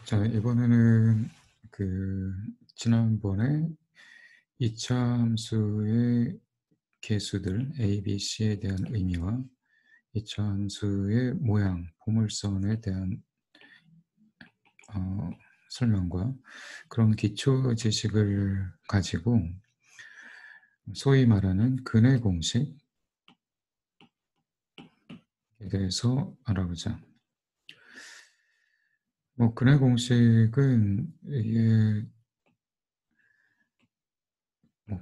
자, 이번에는 지난번에 이차함수의 개수들 A, B, C에 대한 의미와 이차함수의 모양, 포물선에 대한 설명과 그런 기초 지식을 가지고 소위 말하는 근해 공식에 대해서 알아보자. 근해 공식은 이게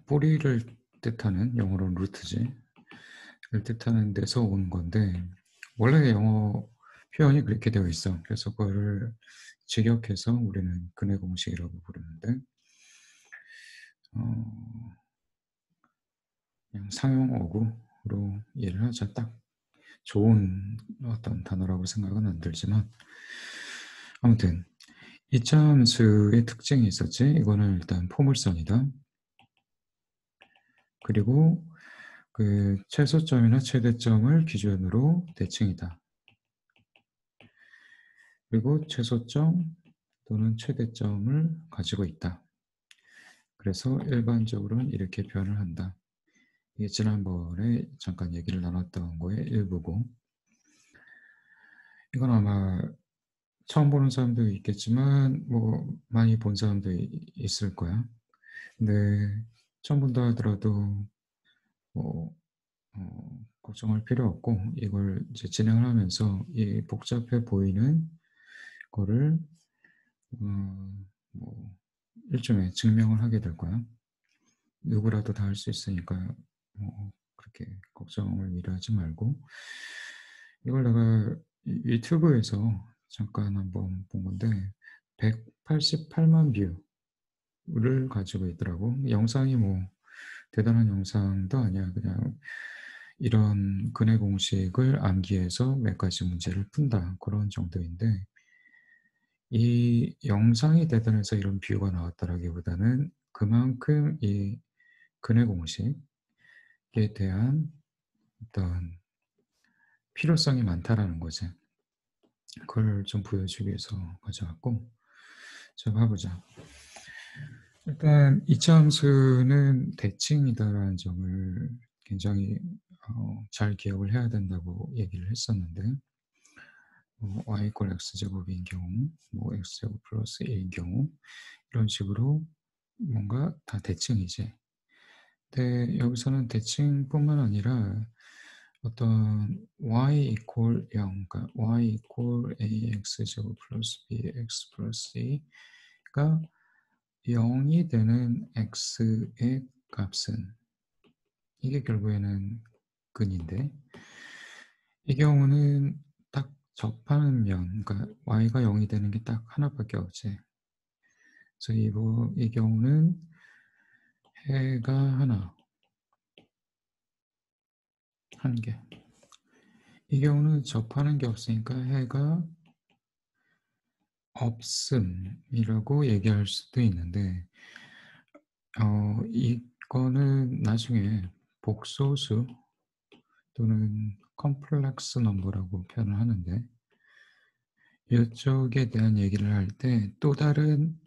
뿌리를 뜻하는, 영어로 루트지, 를 뜻하는 데서 온 건데, 원래 영어 표현이 그렇게 되어 있어. 그래서 그거를 직역해서 우리는 근해 공식이라고 부르는데, 그냥 상용 어구로 이해를 하자. 딱 좋은 어떤 단어라고 생각은 안 들지만, 아무튼 이차함수의 특징이 있었지. 이거는 일단 포물선이다. 그리고 그 최소점이나 최대점을 기준으로 대칭이다. 그리고 최소점 또는 최대점을 가지고 있다. 그래서 일반적으로는 이렇게 표현을 한다. 이게 지난번에 잠깐 얘기를 나눴던 거의 일부고, 이건 아마 처음 보는 사람도 있겠지만 많이 본 사람도 있을 거야. 근데 처음 본다 하더라도 뭐 걱정할 필요 없고, 이걸 이제 진행을 하면서 이 복잡해 보이는 거를 뭐 일종의 증명을 하게 될 거야. 누구라도 다 할 수 있으니까 그렇게 걱정을 미리 하지 말고, 이걸 내가 유튜브에서 잠깐 한번 본 건데 188만 뷰를 가지고 있더라고. 영상이 대단한 영상도 아니야. 그냥 이런 근해 공식을 암기해서 몇 가지 문제를 푼다, 그런 정도인데, 이 영상이 대단해서 이런 뷰가 나왔다라기보다는 그만큼 이 근해 공식에 대한 어떤 필요성이 많다라는 거지. 그걸 좀 보여주기 위해서 가져왔고, 자, 봐보자. 일단 이차 함수는 대칭이다라는 점을 굉장히 잘 기억을 해야 된다고 얘기를 했었는데, y = x제곱인 경우, x제곱 플러스 1인 경우, 이런 식으로 뭔가 다 대칭이지. 근데 여기서는 대칭뿐만 아니라 어떤 y = 0, 그러니까 y = ax제곱 플러스 bx 플러스 c가 0이 되는 x의 값은, 이게 결국에는 근인데, 이 경우는 딱 접하는 면, 그러니까 y가 0이 되는 게 딱 하나밖에 없지. 그래서 이 경우는 해가 한 개. 이 경우는 접하는 게 없으니까 해가 없음이라고 얘기할 수도 있는데, 이거는 나중에 복소수 또는 컴플렉스 넘버라고 표현을 하는데, 이쪽에 대한 얘기를 할 때 또 다른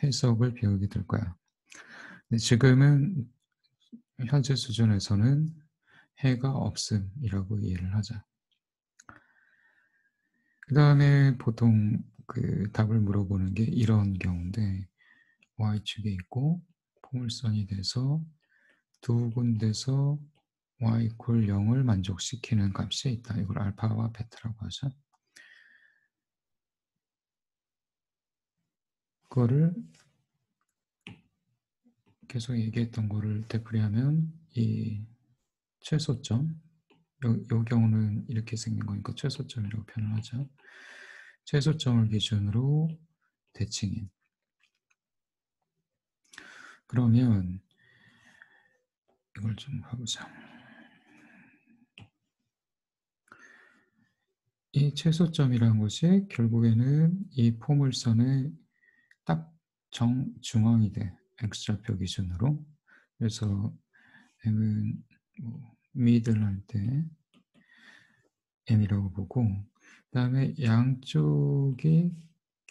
해석을 배우게 될 거야. 근데 지금은 현재 수준에서는 해가 없음이라고 이해를 하자. 그 다음에 보통 그 답을 물어보는 게 이런 경우인데, y축에 있고 포물선이 돼서 두 군데서 y = 0을 만족시키는 값이 있다. 이걸 알파와 베타라고 하죠. 그거를 계속 얘기했던 거를 되풀이하면 이 최소점, 요 경우는 이렇게 생긴 거니까 최소점이라고 표현을 하죠. 최소점을 기준으로 대칭인. 그러면 이걸 좀 해보자. 이 최소점이라는 것이 결국에는 이 포물선의 딱 정중앙이 돼. x좌표 기준으로. 그래서 m은 미들 할 때 m이라고 보고, 그 다음에 양쪽이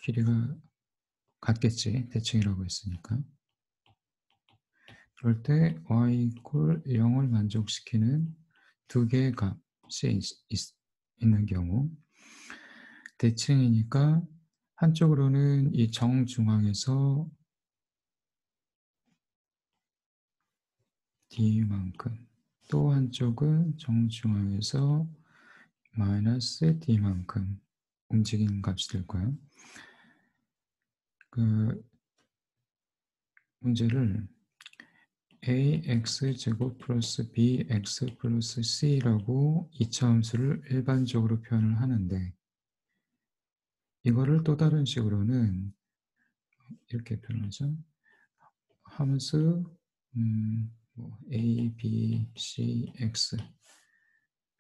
길이가 같겠지. 대칭이라고 했으니까. 그럴 때 y equal 0을 만족시키는 두 개의 값이 있는 경우 대칭이니까 한쪽으로는 이 정중앙에서 d만큼 또 한쪽은 정중앙에서 마이너스 d만큼 움직이는 값이 될 거야. 그 문제를 ax제곱 플러스 bx 플러스 c라고 이차함수를 일반적으로 표현을 하는데 이거를 또 다른 식으로는 이렇게 표현하죠. 함수 뭐 a, b, c,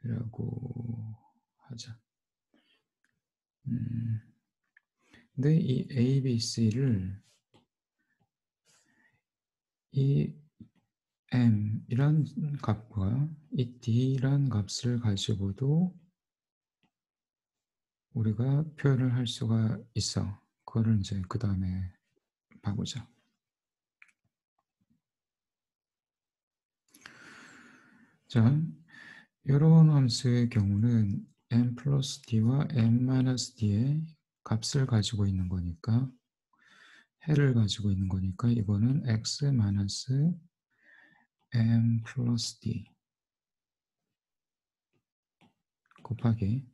x라고 하자. 근데 이 a, b, c를 이 m이란 값과 이 d란 값을 가지고도 우리가 표현을 할 수가 있어. 그거를 이제 그 다음에 봐보자. 자, 이런 함수의 경우는 m 플러스 d와 m 마이너스 d의 값을 가지고 있는 거니까 해를 가지고 있는 거니까 이거는 x 마이너스 m 플러스 d 곱하기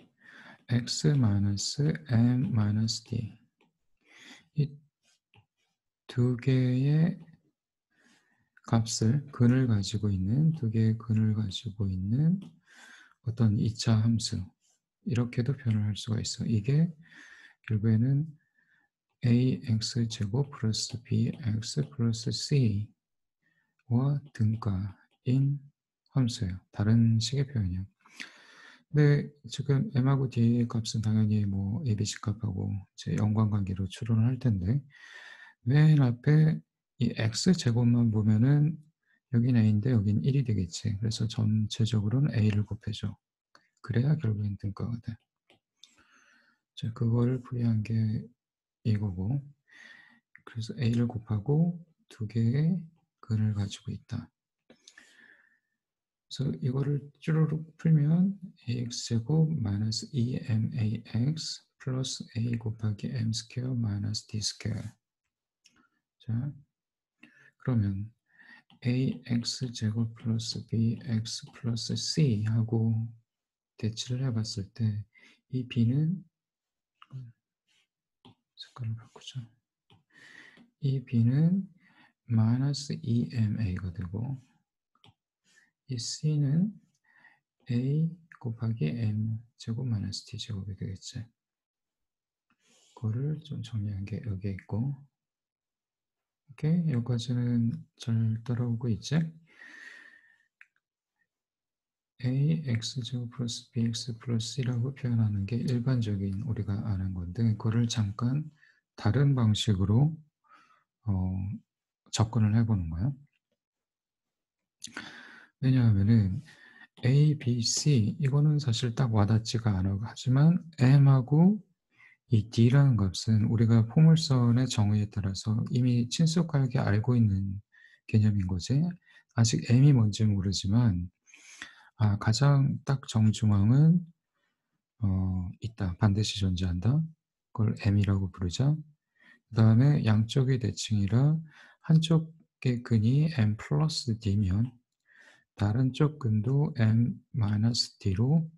x 마이너스 m 마이너스 d 이 두 개의 값을 근을 가지고 있는 두 개의 근을 가지고 있는 어떤 2차 함수 이렇게도 표현을 할 수가 있어. 이게 결국에는 ax제곱 플러스 bx 플러스 c와 등가인 함수예요. 다른 식의 표현이에요. 근데 지금 m하고 d의 값은 당연히 뭐 abc 값하고 제 연관관계로 추론을 할 텐데 맨 앞에 이 x제곱만 보면은 여긴 a인데 여긴 1이 되겠지. 그래서 전체적으로는 a를 곱해줘. 그래야 결국엔 등가가 돼. 자, 그거를 풀이한 게 이거고 그래서 a를 곱하고 두 개의 근을 가지고 있다. 그래서 이거를 쭈루룩 풀면 ax제곱 마이너스 2max 플러스 a 곱하기 m 스퀘어 마이너스 d 스퀘어. 자, 그러면 ax제곱 플러스 bx 플러스 c 하고 대치를 해봤을 때 이 b는 색깔을 바꾸죠. 이 b는 마이너스 2ma가 되고 이 c는 a 곱하기 m 제곱 마이너스 d 제곱이 되겠지. 그거를 좀 정리한 게 여기에 있고 오케이? 여기까지는 잘 따라오고 있지? ax제곱 플러스 bx 플러스 c라고 표현하는 게 일반적인 우리가 아는 건데 그거를 잠깐 다른 방식으로 접근을 해보는 거야. 왜냐하면은 A, B, C 이거는 사실 딱 와닿지가 않아. 하지만 M하고 이 D라는 값은 우리가 포물선의 정의에 따라서 이미 친숙하게 알고 있는 개념인 거지. 아직 M이 뭔지 모르지만 가장 딱 정중앙은 있다. 반드시 존재한다. 그걸 M이라고 부르자. 그 다음에 양쪽이 대칭이라 한쪽의 근이 M 플러스 D면 다른 쪽 근도 M-D로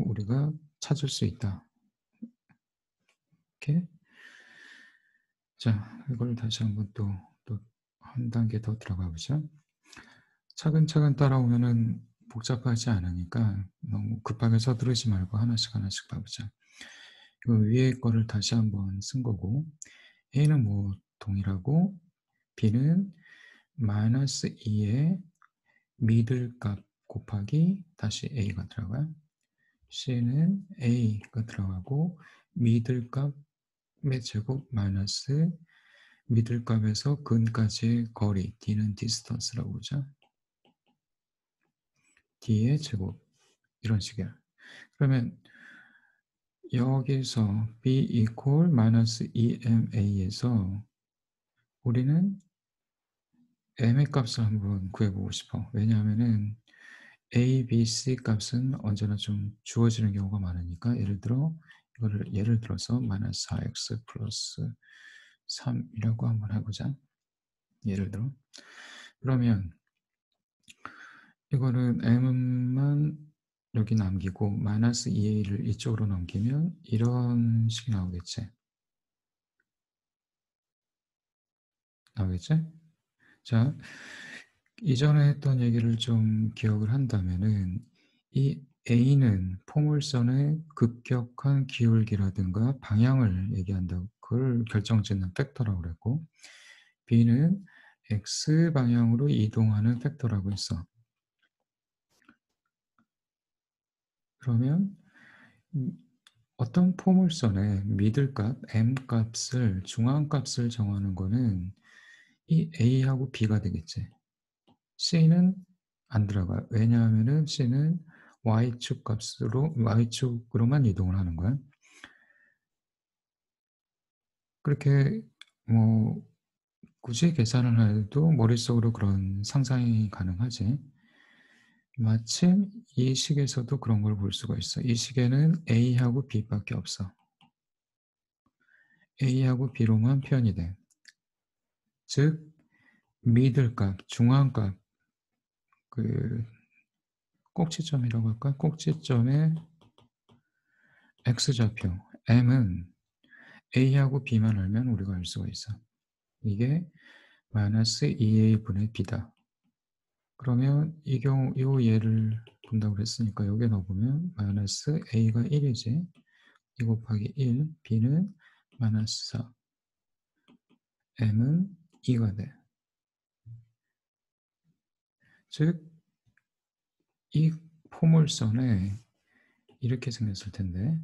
우리가 찾을 수 있다. 이렇게. 자, 이걸 다시 한번 또 한 단계 더 들어가 보자. 차근차근 따라오면은 복잡하지 않으니까 너무 급하게 서두르지 말고 하나씩 하나씩 봐보자. 이 위에 거를 다시 한번 쓴 거고 A는 뭐 동일하고 B는 마이너스 2의 미들값 곱하기 다시 A가 들어가요. C는 A가 들어가고 미들값의 제곱 마이너스 미들값에서 근까지의 거리 D는 디스턴스라고 보자. D의 제곱 이런 식이야. 그러면 여기서 b equal 마이너스 2ma에서 우리는 m의 값을 한번 구해보고 싶어. 왜냐하면은 a, b, c 값은 언제나 좀 주어지는 경우가 많으니까 예를 들어서 마이너스 4x 플러스 3이라고 한번 해보자. 예를 들어. 그러면 이거는 m만 여기 남기고 마이너스 2a를 이쪽으로 넘기면 이런 식이 나오겠지? 나오겠지? 자, 이전에 했던 얘기를 좀 기억을 한다면은 이 A는 포물선의 급격한 기울기라든가 방향을 얘기한다고 그걸 결정짓는 팩터라고 그랬고 B는 X 방향으로 이동하는 팩터라고 했어. 그러면 어떤 포물선의 미들값, M값을 중앙값을 정하는 거는 이 A하고 B가 되겠지. C는 안 들어가. 왜냐하면은 C는 Y축으로만 이동을 하는 거야. 그렇게 뭐 굳이 계산을 해도 머릿속으로 그런 상상이 가능하지. 마침 이 식에서도 그런 걸 볼 수가 있어. 이 식에는 A하고 B밖에 없어. A하고 B로만 표현이 돼. 즉 미들값, 중앙값, 그 꼭지점이라고 할까? 꼭지점의 X좌표 M은 A하고 B만 알면 우리가 알 수가 있어. 이게 마이너스 2A분의 B다. 그러면 이 예를 본다고 그랬으니까 여기에 넣어보면 마이너스 A가 1이지. 2 곱하기 1, B는 마이너스 4, M은 2가 돼. 즉, 이 포물선에 이렇게 생겼을 텐데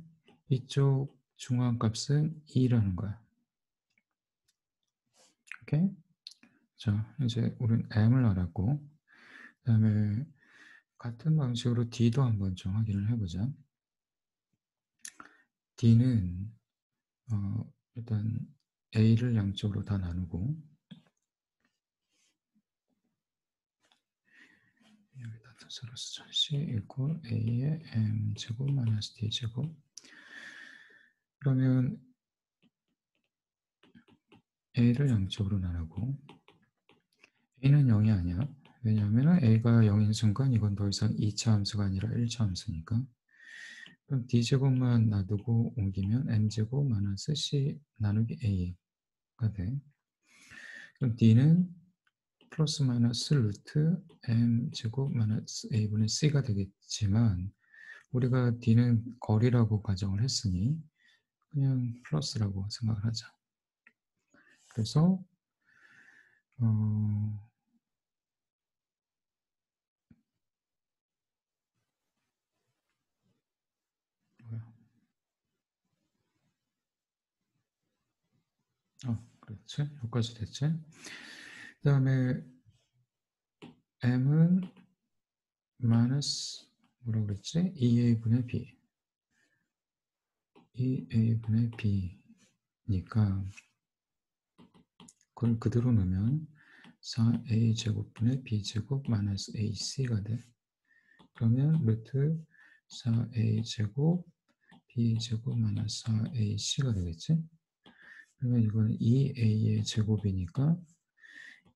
이쪽 중앙값은 2라는 거야. 오케이? 자, 이제 우리는 M을 알았고 그 다음에 같은 방식으로 D도 한번 좀 확인을 해보자. D는 일단 A를 양쪽으로 다 나누고 여기다 서로 쓰자. C equal A의 M제곱 마이너스 D제곱. 그러면 A를 양쪽으로 나누고 A는 0이 아니야. 왜냐하면 A가 0인 순간 이건 더 이상 2차 함수가 아니라 1차 함수니까. 그럼 D제곱만 놔두고 옮기면 M제곱 마이너스 C 나누기 A가 돼. 그럼 D는 플러스 마이너스 루트 M제곱 마이너스 A분의 C가 되겠지만 우리가 D는 거리라고 가정을 했으니 그냥 플러스라고 생각을 하자. 그래서 그렇지. 여기까지 됐지. 그 다음에 M은 마이너스 뭐라고 그랬지? 2A분의 B 2A분의 B니까 그걸 그대로 넣으면 4A제곱분의 B제곱 마이너스 AC가 돼. 그러면 루트 4A제곱 B제곱 마이너스 4AC가 되겠지? 그러면 이거는 2A의 제곱이니까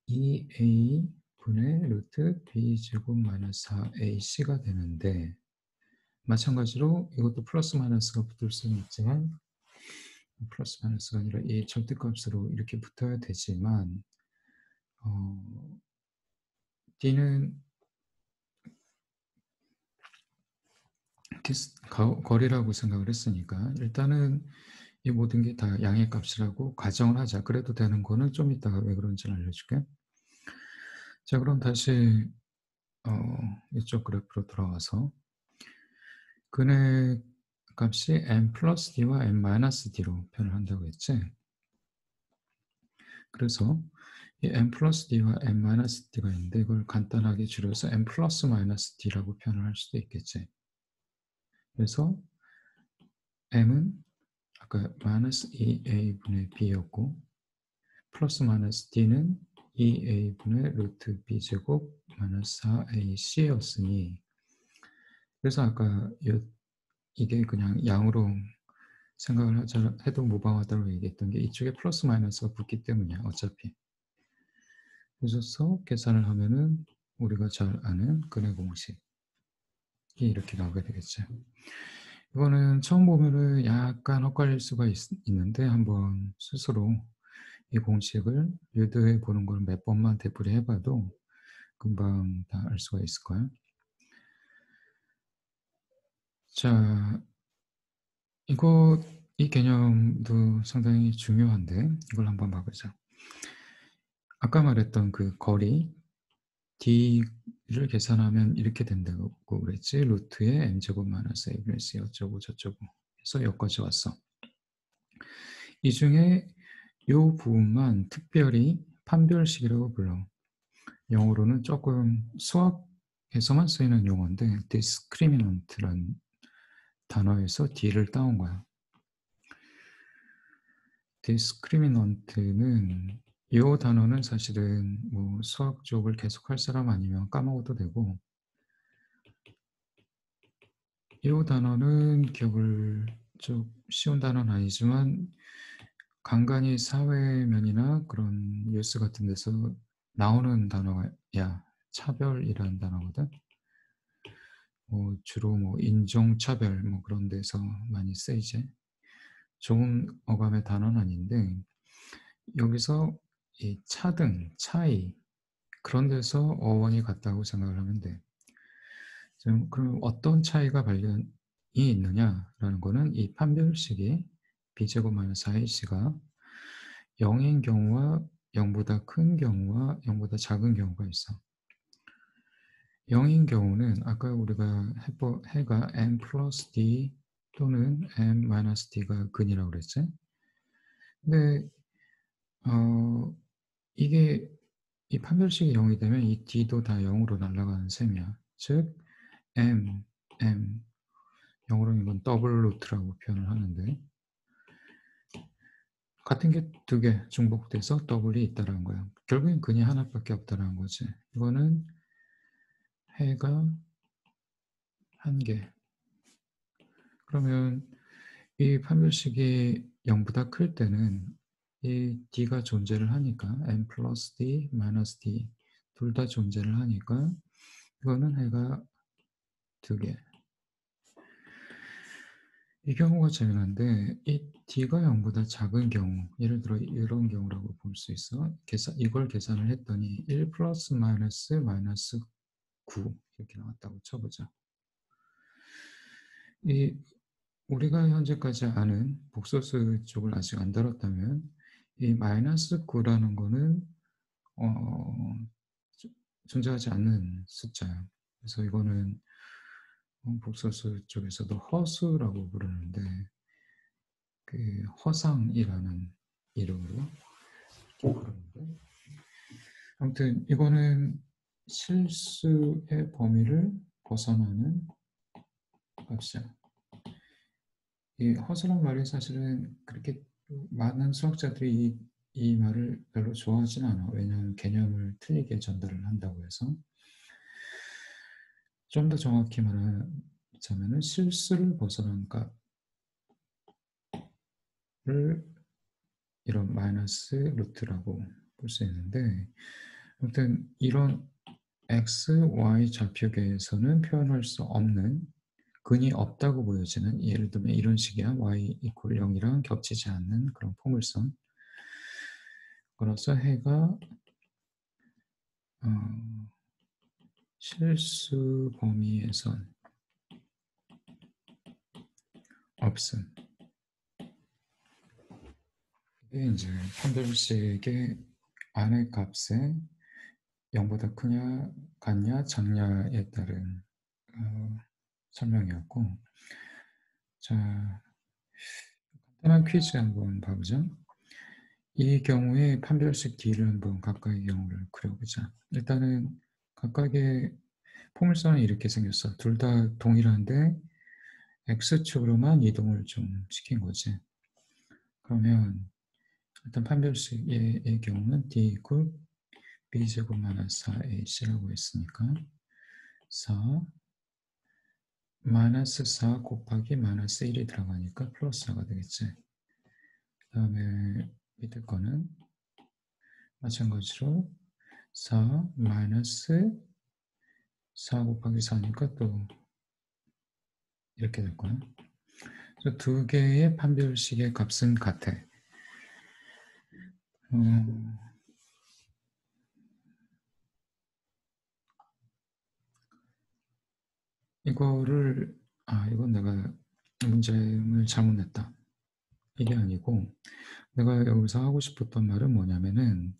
2A분의 루트 B제곱 마이너스 4AC가 되는데 마찬가지로 이것도 플러스 마이너스가 붙을 수는 있지만 플러스 마이너스가 아니라 이 절대값으로 이렇게 붙어야 되지만 D는 거리라고 생각을 했으니까 일단은 이 모든 게 다 양의 값이라고 가정을 하자. 그래도 되는 거는 좀 이따가 왜 그런지 알려줄게. 자, 그럼 다시 이쪽 그래프로 돌아와서 근의 값이 m 플러스 d와 m 마이너스 d로 표현을 한다고 했지. 그래서 이 m 플러스 d와 m 마이너스 d가 있는데 이걸 간단하게 줄여서 m 플러스 마이너스 d라고 표현을 할 수도 있겠지. 그래서 m은 아까 마이너스 2a분의 b였고 플러스 마이너스 d는 2a분의 루트 b제곱 마이너스 4ac였으니 그래서 아까 이게 그냥 양으로 생각을 하자 해도 무방하다고 얘기했던 게 이쪽에 플러스 마이너스가 붙기 때문이야 어차피. 그래서 계산을 하면은 우리가 잘 아는 근해 공식이 이렇게 나오게 되겠죠. 이거는 처음 보면은 약간 헛갈릴 수가 있는데 한번 스스로 이 공식을 유도해 보는 걸 몇 번만 되풀이해 봐도 금방 다 알 수가 있을 거예요. 자, 이 개념도 상당히 중요한데 이걸 한번 봐보자. 아까 말했던 그 거리 d를 계산하면 이렇게 된다고 그랬지. 루트에 m제곱 마이너스 a 분의 c 어쩌고 저쩌고 해서 여기까지 왔어. 이 중에 이 부분만 특별히 판별식이라고 불러. 영어로는 조금 수학에서만 쓰이는 용어인데 discriminant라는 단어에서 d를 따온 거야. discriminant는 이 단어는 사실은 뭐 수학 쪽을 계속 할 사람 아니면 까먹어도 되고 이 단어는 기억을 좀 쉬운 단어는 아니지만 간간히 사회면이나 그런 뉴스 같은 데서 나오는 단어야. 차별이라는 단어거든. 주로 인종차별 그런 데서 많이 쓰이지. 좋은 어감의 단어는 아닌데 여기서 이 차등, 차이 그런 데서 어원이 같다고 생각을 하면 돼. 그럼 어떤 차이가 발견이 있느냐라는 거는 이 판별식이 b제곱 마이너스 4ac가 0인 경우와 0보다 큰 경우와 0보다 작은 경우가 있어. 0인 경우는 아까 우리가 해가 m 플러스 d 또는 m 마이너스 d가 근이라고 그랬지? 근데 이게 이 판별식이 0이 되면 이 d도 다 0으로 날아가는 셈이야. 즉 m 0으로는 이건 더블 루트라고 표현을 하는데 같은 게 두 개 중복돼서 더블이 있다라는 거야. 결국엔 근이 하나밖에 없다라는 거지. 이거는 해가 한 개. 그러면 이 판별식이 0보다 클 때는 이 d가 존재를 하니까 m 플러스 d 마이너스 d 둘 다 존재를 하니까 이거는 해가 두 개. 이 경우가 재미난데 이 d가 0보다 작은 경우 예를 들어 이런 경우라고 볼 수 있어. 이걸 계산을 했더니 1 플러스 마이너스 9 이렇게 나왔다고 쳐보자. 우리가 현재까지 아는 복소수 쪽을 아직 안 다뤘다면 이 마이너스 9라는 거는 존재하지 않는 숫자야. 그래서 이거는 복소수 쪽에서도 허수라고 부르는데 그 허상이라는 이름으로 부르는데 아무튼 이거는 실수의 범위를 벗어나는 값이야. 이 허수란 말이 사실은 그렇게 많은 수학자들이 이 말을 별로 좋아하진 않아. 왜냐하면 개념을 틀리게 전달을 한다고 해서. 좀 더 정확히 말하자면 실수를 벗어난 값을 이런 마이너스 루트라고 볼 수 있는데 아무튼 이런 x, y 좌표계에서는 표현할 수 없는 근이 없다고 보여지는 예를 들면 이런 식이야. y 이퀄 0이랑 겹치지 않는 그런 포물선. 그래서 해가 실수 범위에선 없음. 이게 이제 판별식의 안의 값에 0보다 크냐, 같냐, 작냐에 따른 설명이었고, 자, 간단한 퀴즈 한번 봐보자. 이 경우에 판별식 D를 한번 각각의 경우를 그려보자. 일단은 각각의 포물선은 이렇게 생겼어. 둘 다 동일한데 x축으로만 이동을 좀 시킨 거지. 그러면 일단 판별식의 경우는 d equal b제곱 마이너스 4ac라고 했으니까 4 마이너스 4 곱하기 마이너스 1이 들어가니까 플러스 4가 되겠지. 그 다음에 밑에 거는 마찬가지로 4 마이너스 4 곱하기 4니까 또 이렇게 될 거야. 그래서 두 개의 판별식의 값은 같아. 이거를 이건 내가 문제를 잘못 냈다. 이게 아니고 내가 여기서 하고 싶었던 말은 뭐냐면은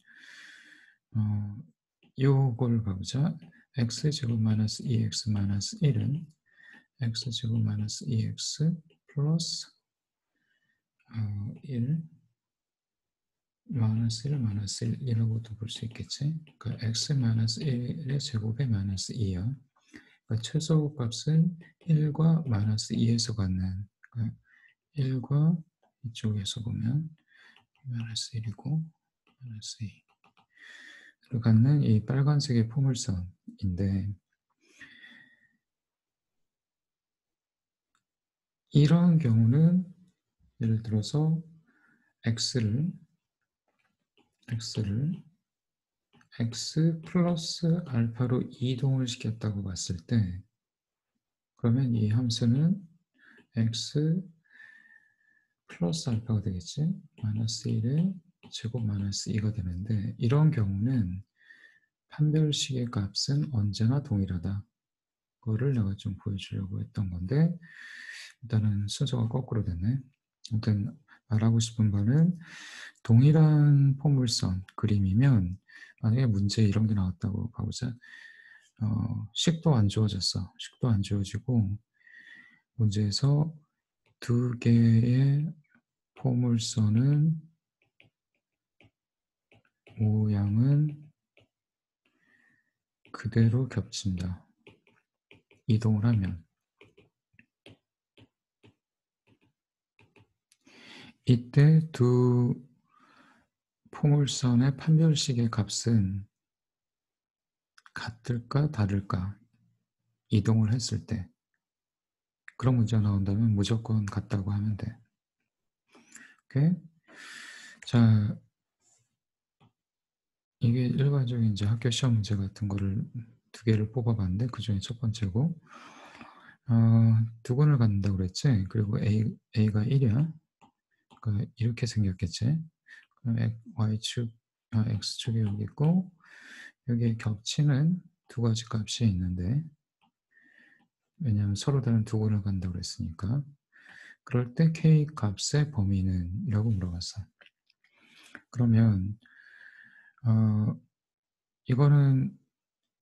요걸 봐보자. x제곱 마이너스 2x 마이너스 1은 x제곱 마이너스 2x 플러스 1 마이너스 1 마이너스 1이라고도 볼 수 있겠지. 그러니까 x 마이너스 1의 제곱에 마이너스 2야. 그러니까 최소값은 1과 마이너스 2에서 갖는 그러니까 1과 이쪽에서 보면 마이너스 1이고 마이너스 2를 갖는 이 빨간색의 포물선인데 이런 경우는 예를 들어서 x를 x 플러스 알파로 이동을 시켰다고 봤을 때 그러면 이 함수는 x 플러스 알파가 되겠지. 마이너스 1의 제곱 마이너스 2가 되는데 이런 경우는 판별식의 값은 언제나 동일하다. 그거를 내가 좀 보여주려고 했던 건데 일단은 순서가 거꾸로 됐네. 아무튼 말하고 싶은 바는 동일한 포물선 그림이면 만약에 문제 이런 게 나왔다고 봐보자. 식도 안 주어졌어. 식도 안 주어지고 문제에서 두 개의 포물선은 모양은 그대로 겹친다. 이동을 하면 이때 두 포물선의 판별식의 값은 같을까 다를까 이동을 했을 때 그런 문제가 나온다면 무조건 같다고 하면 돼. 오케이? 자, 이게 일반적인 이제 학교 시험 문제 같은 거를 두 개를 뽑아봤는데 그 중에 첫 번째고 두근을 갖는다고 그랬지. 그리고 A가 1이야. 그러니까 이렇게 생겼겠지. 그럼 Y축, X축이 여기 있고 여기에 겹치는 두 가지 값이 있는데 왜냐하면 서로 다른 두근을 갖는다고 그랬으니까 그럴 때 K 값의 범위는? 이라고 물어봤어. 그러면 이거는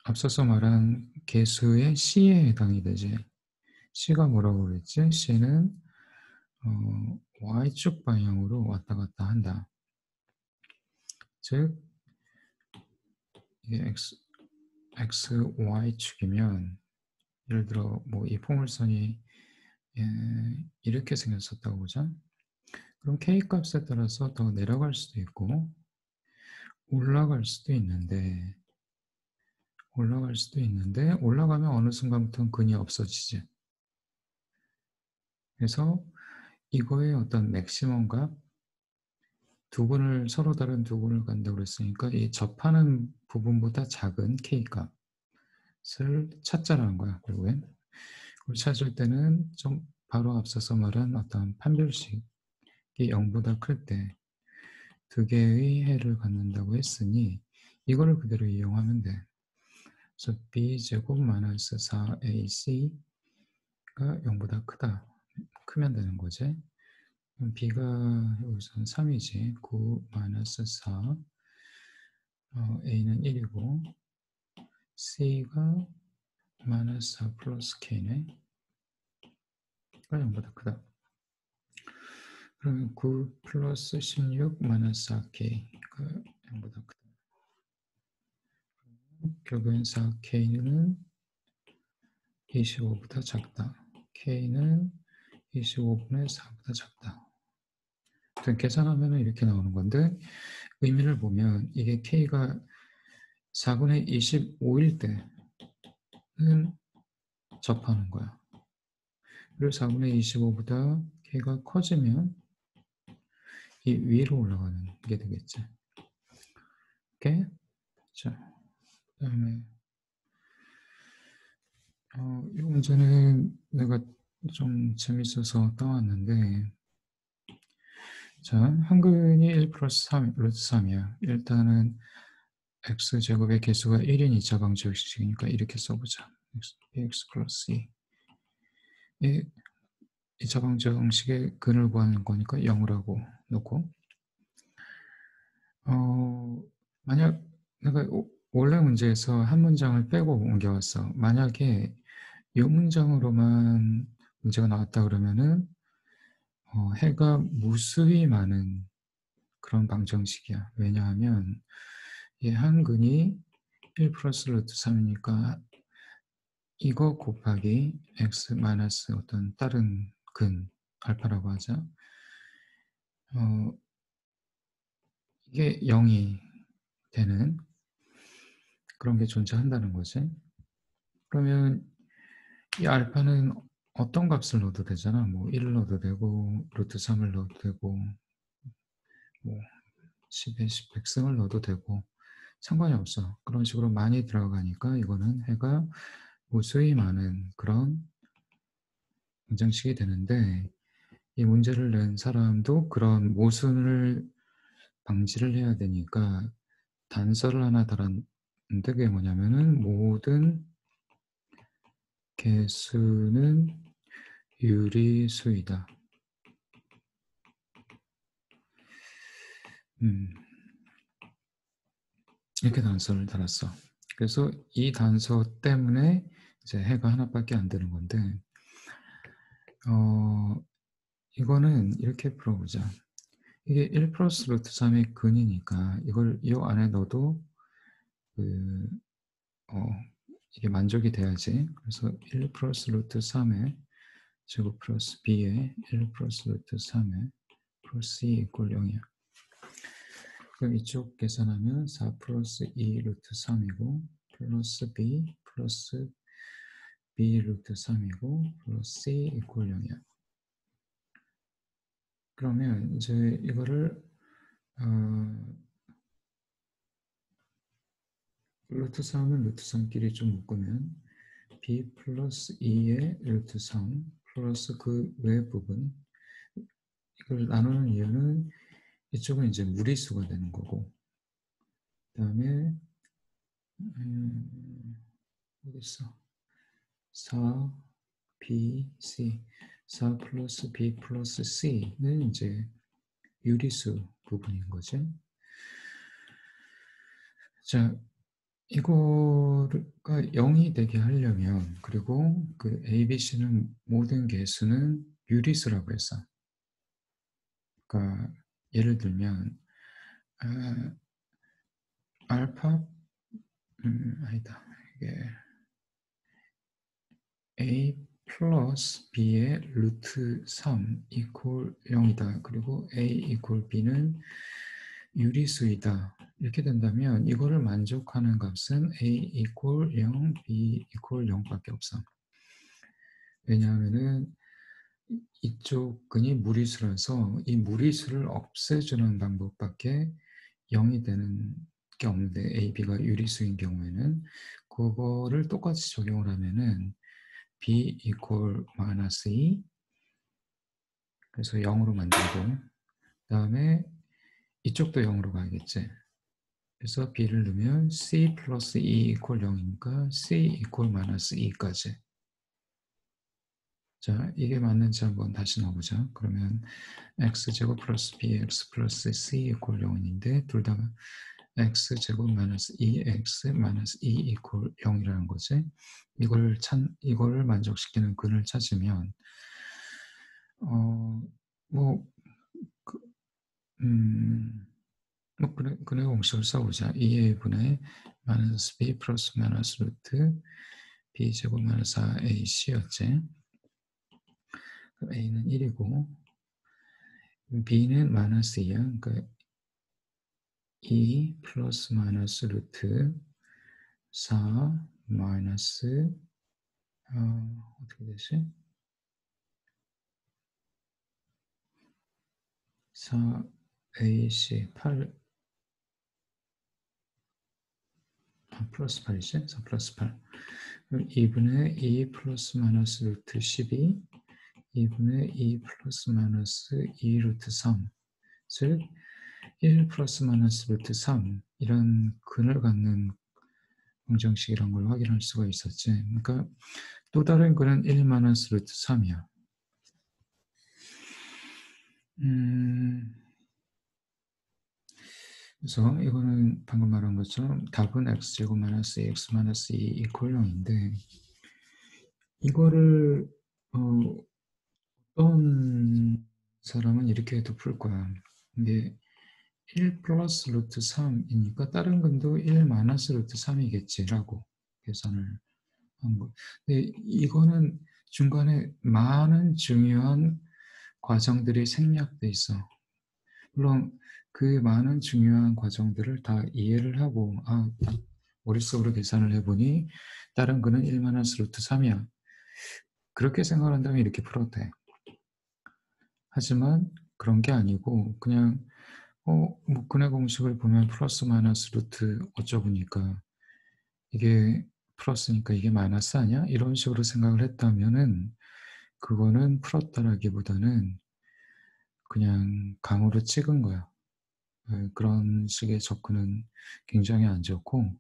앞서서 말한 개수의 C에 해당이 되지. C가 뭐라고 그랬지? C는 Y축 방향으로 왔다 갔다 한다. 즉 이게 XY축이면 예를 들어 뭐 이 포물선이 이렇게 생겼었다고 보자. 그럼 K 값에 따라서 더 내려갈 수도 있고 올라갈 수도 있는데 올라가면 어느 순간부터는 근이 없어지지. 그래서 이거의 어떤 맥시멈 값 서로 다른 두근을 간다고 그랬으니까 이 접하는 부분보다 작은 K 값을 찾자라는 거야. 결국엔. 그걸 찾을 때는 좀 바로 앞서서 말한 어떤 판별식이 0보다 클 때 두 개의 해를 갖는다고 했으니 이거를 그대로 이용하면 돼. 그래서 b제곱 마이너스 4ac가 0보다 크면 되는 거지. 그럼 b가 여기서는 3이지. 9 마이너스 4 a는 1이고 c가 마이너스 4 플러스 k네. 가 0보다 크다. 그러면 9 플러스 16 마이너스 4k가 0보다 크다. 결국엔 4k는 25보다 작다. k는 25분의 4보다 작다. 계산하면 이렇게 나오는 건데 의미를 보면 이게 K가 4분의 25일 때는 접하는 거야. 그리고 4분의 25보다 K가 커지면 이 위로 올라가는 게 되겠지. 오케이? 자, 그 다음에 이 문제는 내가 좀 재밌어서 따왔는데 자, 한근이 1 플러스 3, 루트 3이야. 일단은 x제곱의 개수가 1인 2차 방정식이니까 이렇게 써보자. x 플러스 2. 이 2차 방정식의 근을 구하는 거니까 0이라고 놓고 만약 내가 원래 문제에서 한 문장을 빼고 옮겨왔어. 만약에 이 문장으로만 문제가 나왔다 그러면은 해가 무수히 많은 그런 방정식이야. 왜냐하면 이 한근이 1 플러스 루트 3이니까 이거 곱하기 x 마이너스 어떤 다른 근 알파라고 하자. 이게 0이 되는 그런 게 존재한다는 거지. 그러면 이 알파는 어떤 값을 넣어도 되잖아. 뭐 1을 넣어도 되고 루트 3을 넣어도 되고 뭐 10에 10 백승을 넣어도 되고 상관이 없어. 그런 식으로 많이 들어가니까 이거는 해가 무수히 많은 그런 방정식이 되는데 이 문제를 낸 사람도 그런 모순을 방지를 해야 되니까 단서를 하나 달았는데 그게 뭐냐면은 모든 개수는 유리수이다. 이렇게 단서를 달았어. 그래서 이 단서 때문에 이제 해가 하나밖에 안 되는 건데, 이거는 이렇게 풀어보자. 이게 1 플러스 루트 3의 근이니까 이걸 이 안에 넣어도 그, 이게 만족이 돼야지. 그래서 1 플러스 루트 3의 제곱 플러스 b의 1 플러스 루트 3의 플러스 2 이꼴 0이야. 그럼 이쪽 계산하면 4 플러스 2 루트 3이고 플러스 b 플러스 b 루트 3이고 플러스 c 이꼴 0이야. 그러면 이제 이거를 루트 3은 루트 3끼리 좀 묶으면 b 플러스 2의 루트 3 플러스 그 외 부분 이걸 나누는 이유는 이쪽은 이제 무리수가 되는 거고 그 다음에 어디 있어? 4 b c 4 플러스 b 플러스 c는 이제 유리수 부분인 거지. 자, 이거가 0이 되게 하려면 그리고 그 A, B, C는 모든 개수는 유리수라고 했어. 그러니까 예를 들면 알파 아니다. 이게 A 플러스 B의 루트 3 이퀄 0이다. 그리고 A 이퀄 B는 유리수이다. 이렇게 된다면 이거를 만족하는 값은 A 이퀄 0, B 이퀄 0밖에 없어. 왜냐하면은 이쪽 근이 무리수라서 이 무리수를 없애주는 방법밖에 0이 되는 게 없는데 A, B가 유리수인 경우에는 그거를 똑같이 적용을 하면은 B equal 마이너스 2 그래서 0으로 만들고 그 다음에 이쪽도 0으로 가야겠지. 그래서 B를 넣으면 C 플러스 2 equal 0이니까 C equal 마이너스 2까지. 자, 이게 맞는지 한번 다시 넣어보자. 그러면 x제곱 플러스 bx 플러스 c equal 0인데 둘 다 x제곱 마이너스 2x 마이너스 2 equal 0이라는 거지. 이걸 만족시키는 근을 찾으면 뭐 근의 공식을 써보자. 2a분의 마이너스 b 플러스 마이너스 루트 b제곱 마이너스 4ac였지. a는 1이고 b는 마이너스 2야. 그러니까 2 플러스 마이너스 루트 4 마이너스 어떻게 되지? 4ac 8 플러스 8이지? 4 플러스 8 2분의 2 플러스 마이너스 루트 12 2분의 2 플러스 마이너스 2 루트 3 즉 1 플러스 마이너스 루트 3 이런 근을 갖는 방정식이란 걸 확인할 수가 있었지. 그러니까 또 다른 근은 1 마이너스 루트 3이야. 그래서 이거는 방금 말한 것처럼 답은 x제곱 마이너스 x 마이너스 2 이퀄 0인데 이거를 어떤 사람은 이렇게 해도 풀 거야. 이게 1 플러스 루트 3이니까 다른 근도 1 마이너스 루트 3이겠지라고 계산을 한 거. 근데 이거는 중간에 많은 중요한 과정들이 생략돼 있어. 물론 그 많은 중요한 과정들을 다 이해를 하고 머릿속으로 계산을 해보니 다른 근은 1 마이너스 루트 3이야. 그렇게 생각을 한다면 이렇게 풀어도 돼. 하지만 그런 게 아니고 그냥 뭐 근의 공식을 보면 플러스 마이너스 루트 어쩌고니까 이게 플러스니까 이게 마이너스 아니야? 이런 식으로 생각을 했다면은 그거는 풀었다라기보다는 그냥 감으로 찍은 거야. 그런 식의 접근은 굉장히 안 좋고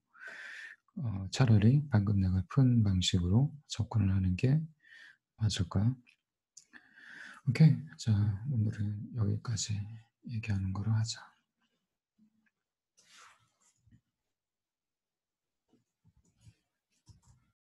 차라리 방금 내가 푼 방식으로 접근을 하는 게 맞을 거야. 오케이. 자, 오늘은 여기까지 얘기하는 거로 하자.